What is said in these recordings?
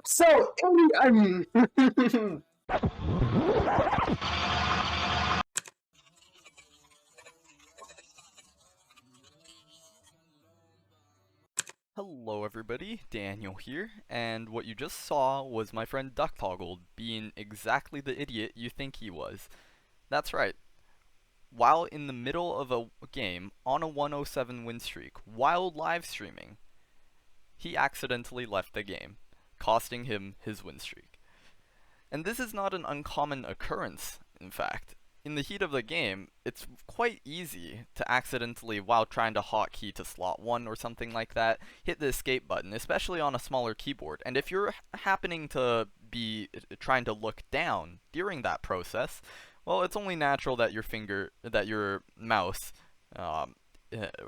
So, I mean, Hello everybody, Daniel here, and what you just saw was my friend DuckToggle being exactly the idiot you think he was. That's right. While in the middle of a game on a 107 win streak, while live streaming, he accidentally left the game, costing him his win streak. And this is not an uncommon occurrence, in fact. In the heat of the game, it's quite easy to accidentally, while trying to hotkey to slot 1 or something like that, hit the escape button, especially on a smaller keyboard. And if you're happening to be trying to look down during that process, well, it's only natural that your mouse um,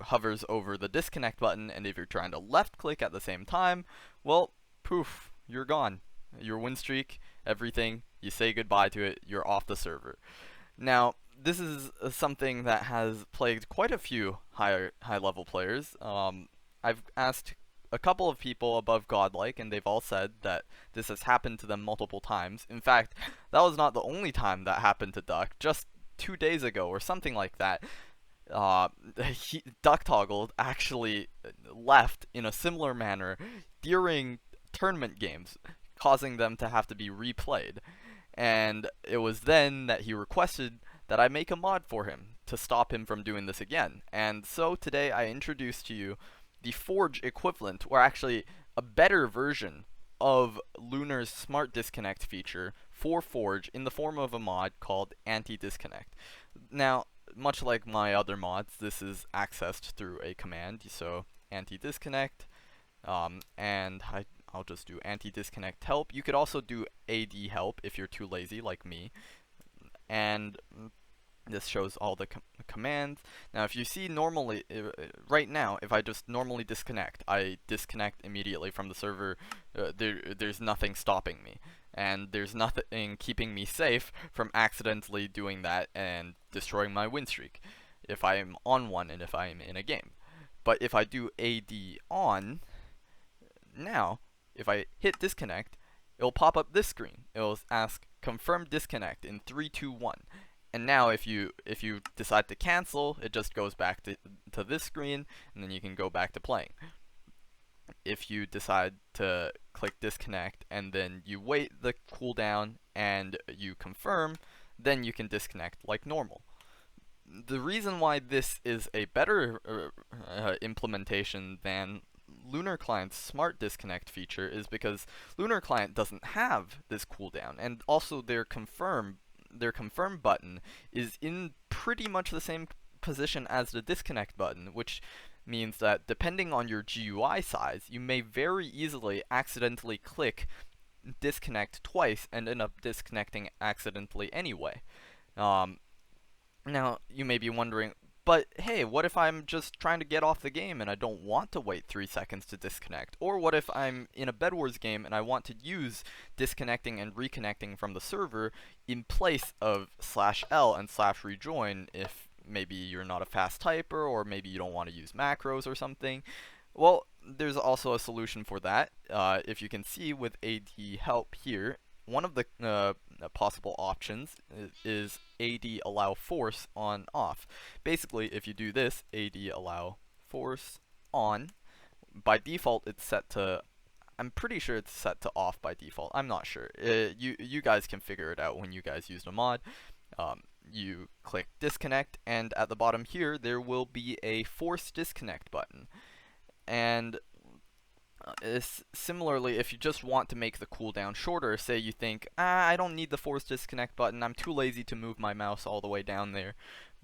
hovers over the disconnect button, and if you're trying to left click at the same time, well, poof, you're gone. Your win streak, everything, you say goodbye to it, you're off the server. Now, this is something that has plagued quite a few high level players. I've asked a couple of people above godlike, and they've all said that this has happened to them multiple times. In fact, that was not the only time that happened to Duck. Just 2 days ago, or something like that, uh, Duck Toggled actually left in a similar manner during tournament games, causing them to have to be replayed. And it was then that he requested that I make a mod for him to stop him from doing this again. And so today I introduce to you the Forge equivalent, or actually a better version of Lunar's Smart Disconnect feature for Forge in the form of a mod called AntiDisconnect. Now, much like my other mods, this is accessed through a command, so AntiDisconnect, and I'll just do AntiDisconnect help. You could also do AD help if you're too lazy like me, and this shows all the commands. Now, if you see normally, right now, if I just normally disconnect, I disconnect immediately from the server. There's nothing stopping me, and there's nothing keeping me safe from accidentally doing that and destroying my win streak if I'm on one and if I'm in a game. But if I do AD on, now, if I hit disconnect, it'll pop up this screen. It'll ask confirm disconnect in 3, 2, 1. And now if you decide to cancel, it just goes back to this screen, and then you can go back to playing. If you decide to click disconnect and then you wait the cooldown and you confirm, then you can disconnect like normal. The reason why this is a better implementation than Lunar Client's Smart Disconnect feature is because Lunar Client doesn't have this cooldown, and also their confirm button is in pretty much the same position as the disconnect button, which means that depending on your GUI size, you may very easily accidentally click disconnect twice and end up disconnecting accidentally anyway. Now, you may be wondering, but hey, what if I'm just trying to get off the game and I don't want to wait 3 seconds to disconnect? Or what if I'm in a Bed Wars game and I want to use disconnecting and reconnecting from the server in place of /L and /rejoin if maybe you're not a fast typer or maybe you don't want to use macros or something? Well, there's also a solution for that. If you can see with AD help here, one of the possible options is AD allow force on off. Basically, if you do this, AD allow force on, by default it's set to, I'm pretty sure it's set to off by default. I'm not sure. You guys can figure it out when you guys use the mod. You click disconnect, and at the bottom here there will be a force disconnect button. And similarly, if you just want to make the cooldown shorter, say you think, I don't need the force disconnect button, I'm too lazy to move my mouse all the way down there,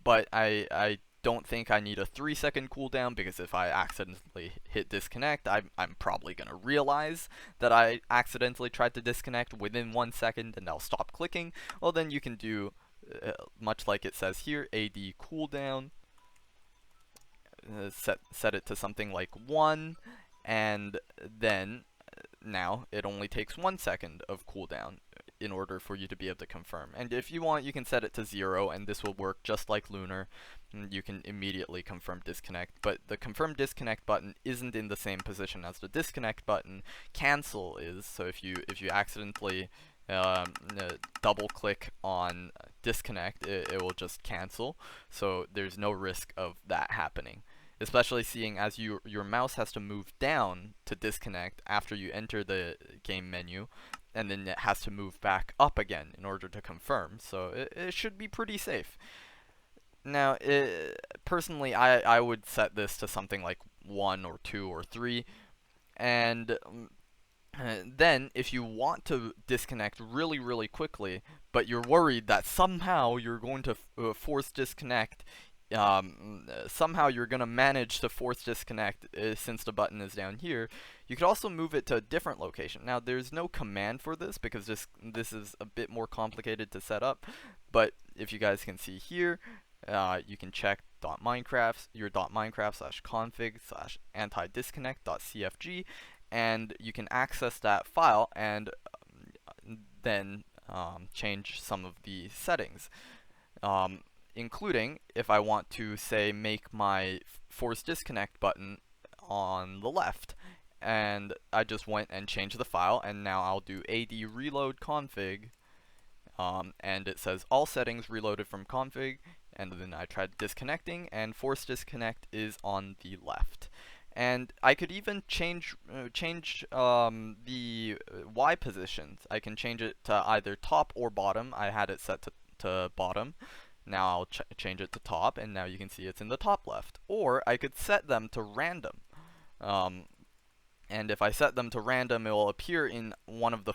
but I don't think I need a 3-second cooldown because if I accidentally hit disconnect, I'm probably going to realize that I accidentally tried to disconnect within 1 second and I'll stop clicking. Well, then you can do, much like it says here, AD cooldown, set it to something like 1, and then now it only takes 1 second of cooldown in order for you to be able to confirm. And if you want, you can set it to 0, and this will work just like Lunar. you can immediately confirm disconnect. But the confirm disconnect button isn't in the same position as the disconnect button. Cancel is, so if you accidentally double click on disconnect, it will just cancel. So there's no risk of that happening. Especially seeing as your mouse has to move down to disconnect after you enter the game menu, and then it has to move back up again in order to confirm. So it should be pretty safe. Now, personally, I would set this to something like 1 or 2 or 3, and then, if you want to disconnect really, really quickly, but you're worried that somehow you're going to force disconnect, somehow you're going to manage to force disconnect since the button is down here, you could also move it to a different location. Now, there's no command for this because this is a bit more complicated to set up, but if you guys can see here, you can check your .minecraft/config /antidisconnect.cfg, and you can access that file and then change some of the settings, including if I want to, say, make my force disconnect button on the left. And I just went and changed the file, and now I'll do ad reload config, and it says all settings reloaded from config, and then I tried disconnecting, and force disconnect is on the left. And I could even change the Y positions. I can change it to either top or bottom. I had it set to bottom. Now I'll change it to top, and now you can see it's in the top left. Or I could set them to random. And if I set them to random, it will appear in one of the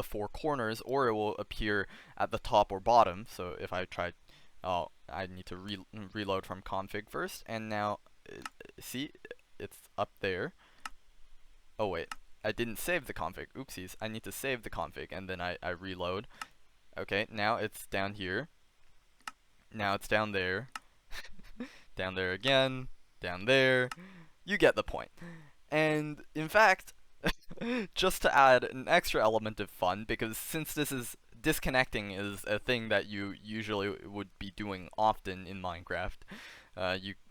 four corners, or it will appear at the top or bottom. So if I try, I need to reload from config first, and now see, it's up there. Oh wait, I didn't save the config. Oopsies, I need to save the config, and then I reload. Okay, now it's down here. Now it's down there. Down there again. Down there. You get the point. And in fact, just to add an extra element of fun, because since disconnecting is a thing that you usually would be doing often in Minecraft,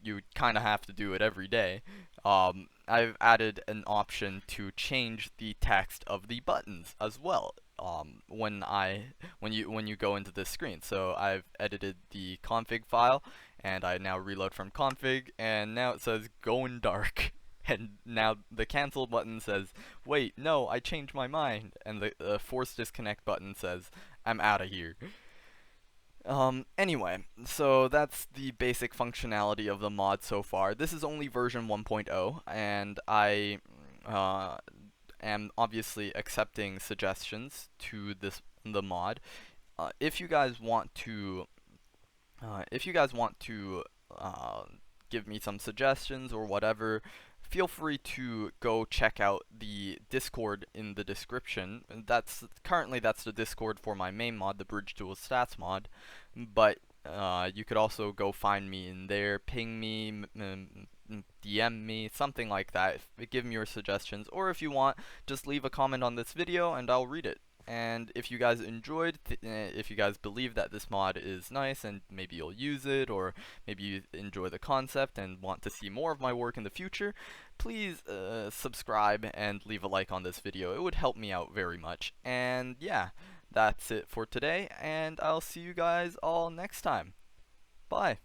you kind of have to do it every day. I've added an option to change the text of the buttons as well. When you go into this screen, so I've edited the config file, and I now reload from config, and now it says going dark. And now the cancel button says, wait, no, I changed my mind. And the force disconnect button says, I'm out of here. Anyway, so that's the basic functionality of the mod so far. This is only version 1.0, and I am obviously accepting suggestions to the mod. If you guys want to give me some suggestions or whatever, feel free to go check out the Discord in the description. Currently that's the Discord for my main mod, the Bridge Dual Stats mod, but you could also go find me in there, ping me, DM me, something like that. Give me your suggestions, or if you want, just leave a comment on this video and I'll read it. And if you guys enjoyed, if you guys believe that this mod is nice and maybe you'll use it, or maybe you enjoy the concept and want to see more of my work in the future, please subscribe and leave a like on this video. It would help me out very much. And yeah, that's it for today, and I'll see you guys all next time. Bye.